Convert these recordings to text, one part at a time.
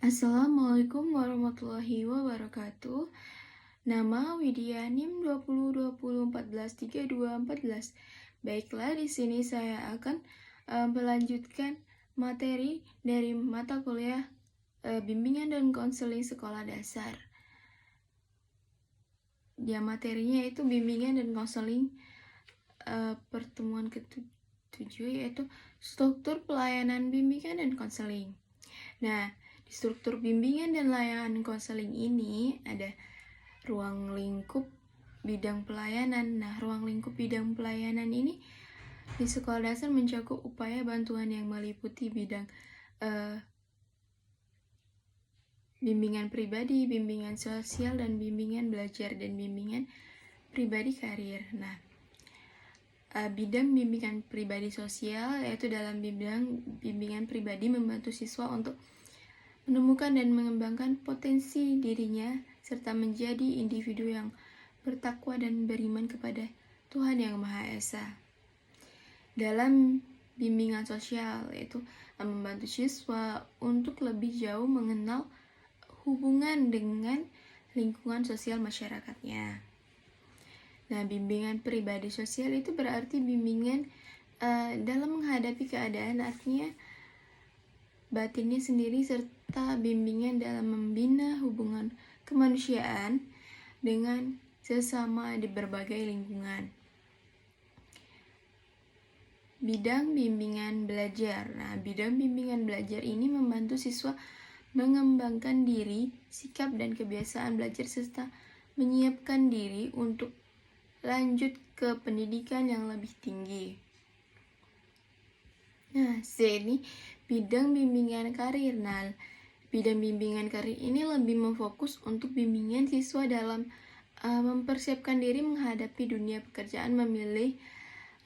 Assalamualaikum warahmatullahi wabarakatuh. Nama Widya NIM 2020143214. Baiklah, di sini saya akan melanjutkan materi dari mata kuliah bimbingan dan konseling sekolah dasar. Ya, materinya itu bimbingan dan konseling pertemuan ke-7, yaitu struktur pelayanan bimbingan dan konseling. Nah, di struktur bimbingan dan layanan konseling ini ada ruang lingkup bidang pelayanan. Nah, ruang lingkup bidang pelayanan ini di sekolah dasar mencakup upaya bantuan yang meliputi bidang bimbingan pribadi, bimbingan sosial, dan bimbingan belajar dan bimbingan pribadi karir. Nah, bidang bimbingan pribadi sosial yaitu dalam bidang bimbingan pribadi membantu siswa untuk menemukan dan mengembangkan potensi dirinya serta menjadi individu yang bertakwa dan beriman kepada Tuhan Yang Maha Esa. Dalam bimbingan sosial yaitu membantu siswa untuk lebih jauh mengenal hubungan dengan lingkungan sosial masyarakatnya. Nah, bimbingan pribadi sosial itu berarti bimbingan dalam menghadapi keadaan, artinya batinnya sendiri, serta bimbingan dalam membina hubungan kemanusiaan dengan sesama di berbagai lingkungan. Bidang bimbingan belajar. Nah, bidang bimbingan belajar ini membantu siswa mengembangkan diri, sikap dan kebiasaan belajar serta menyiapkan diri untuk lanjut ke pendidikan yang lebih tinggi. Nah, ini bidang bimbingan karir. Nah, bidang bimbingan karir ini lebih memfokus untuk bimbingan siswa dalam mempersiapkan diri menghadapi dunia pekerjaan, memilih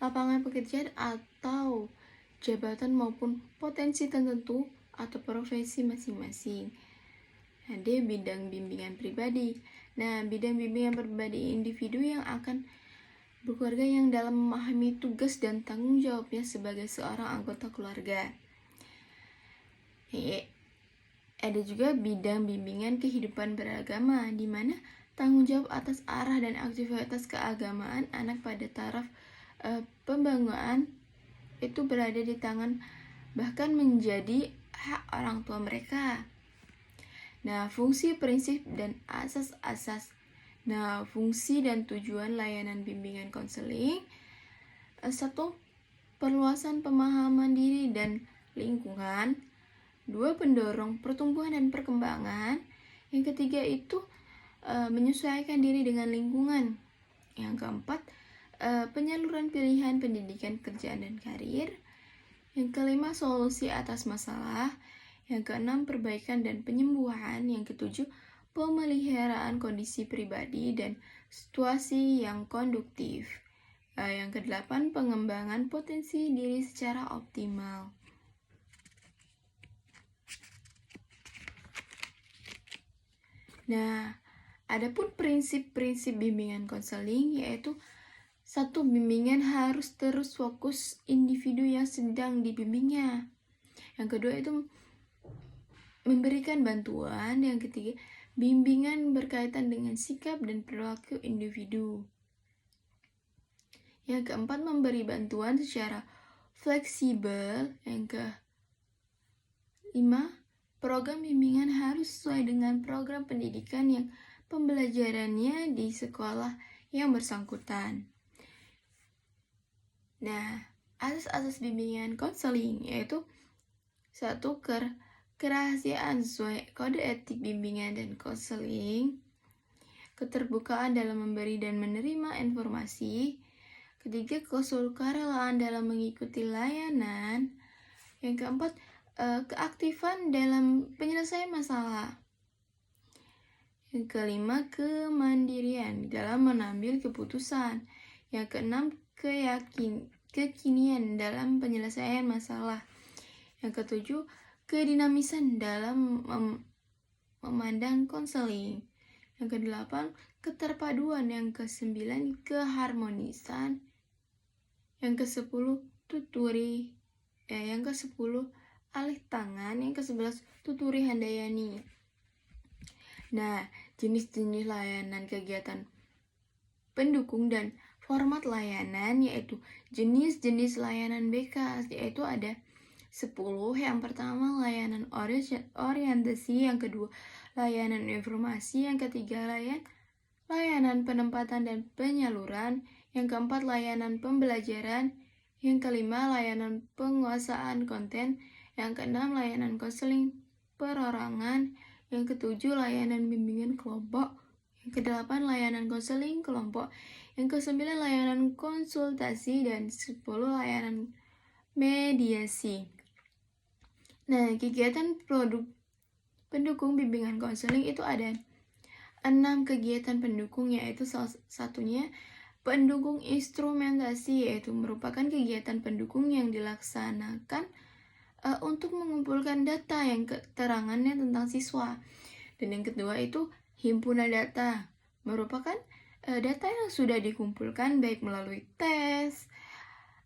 lapangan pekerjaan atau jabatan maupun potensi tertentu atau profesi masing-masing. Ada bidang bimbingan pribadi. Nah, bidang bimbingan pribadi individu yang akan berkeluarga yang dalam memahami tugas dan tanggung jawabnya sebagai seorang anggota keluarga. Ada juga bidang bimbingan kehidupan beragama, di mana tanggung jawab atas arah dan aktivitas keagamaan anak pada taraf pembangunan itu berada di tangan, bahkan menjadi hak orang tua mereka. Nah, fungsi, prinsip, dan asas-asas. Nah, fungsi dan tujuan layanan bimbingan konseling. 1. Perluasan pemahaman diri dan lingkungan. 2. Pendorong pertumbuhan dan perkembangan. Yang ketiga itu menyesuaikan diri dengan lingkungan. Yang keempat, penyaluran pilihan pendidikan, kerjaan, dan karir. Yang kelima, solusi atas masalah. Yang keenam, perbaikan dan penyembuhan. Yang ketujuh, pemeliharaan kondisi pribadi dan situasi yang konduktif. Yang kedelapan, pengembangan potensi diri secara optimal. Nah, adapun prinsip-prinsip bimbingan konseling yaitu 1. Bimbingan harus terus fokus individu yang sedang dibimbingnya. Yang kedua itu memberikan bantuan. Yang ketiga, bimbingan berkaitan dengan sikap dan perilaku individu. Yang keempat, memberi bantuan secara fleksibel. Yang kelima, program bimbingan harus sesuai dengan program pendidikan yang pembelajarannya di sekolah yang bersangkutan. Nah, asas-asas bimbingan konseling yaitu 1. Kerahasiaan sesuai kode etik bimbingan dan konseling. Keterbukaan dalam memberi dan menerima informasi. Ketiga, kesukarelaan dalam mengikuti layanan. Yang keempat, keaktifan dalam penyelesaian masalah. Yang kelima, kemandirian dalam mengambil keputusan. Yang keenam, kekinian dalam penyelesaian masalah. Yang ketujuh, kedinamisan dalam memandang konseling. Yang kedelapan, keterpaduan. Yang kesembilan, keharmonisan. Yang kesepuluh, tuturi. Yang kesepuluh, alih tangan. Yang ke-11 Tuturi Handayani. Nah, jenis-jenis layanan kegiatan pendukung dan format layanan yaitu jenis-jenis layanan BK, yaitu ada 10. Yang pertama layanan orientasi, yang kedua layanan informasi, yang ketiga layanan penempatan dan penyaluran, yang keempat layanan pembelajaran, yang kelima layanan penguasaan konten, yang keenam layanan konseling perorangan, yang ketujuh layanan bimbingan kelompok, yang kedelapan layanan konseling kelompok, yang kesembilan layanan konsultasi, dan 10 layanan mediasi. Nah, kegiatan pendukung bimbingan konseling itu ada 6 kegiatan pendukung, yaitu salah satunya pendukung instrumentasi, yaitu merupakan kegiatan pendukung yang dilaksanakan untuk mengumpulkan data yang keterangannya tentang siswa. Dan yang kedua itu himpunan data, merupakan data yang sudah dikumpulkan baik melalui tes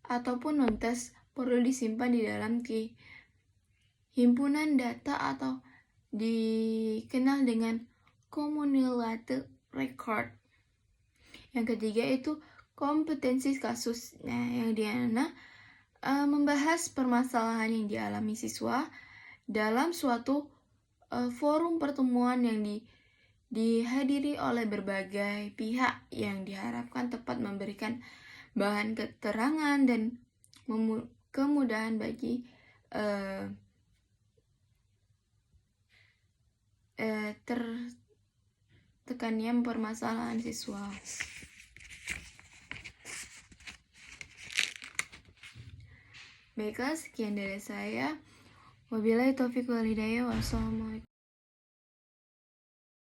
ataupun non-tes perlu disimpan di dalam himpunan data atau dikenal dengan cumulative record. Yang ketiga itu kompetensi kasus. Nah, yang dimana membahas permasalahan yang dialami siswa dalam suatu forum pertemuan yang dihadiri oleh berbagai pihak yang diharapkan tepat memberikan bahan keterangan dan kemudahan bagi tertekannya permasalahan siswa. Baiklah, sekian dari saya. Wabillahi taufiq wal hidayah. Wassalamualaikum.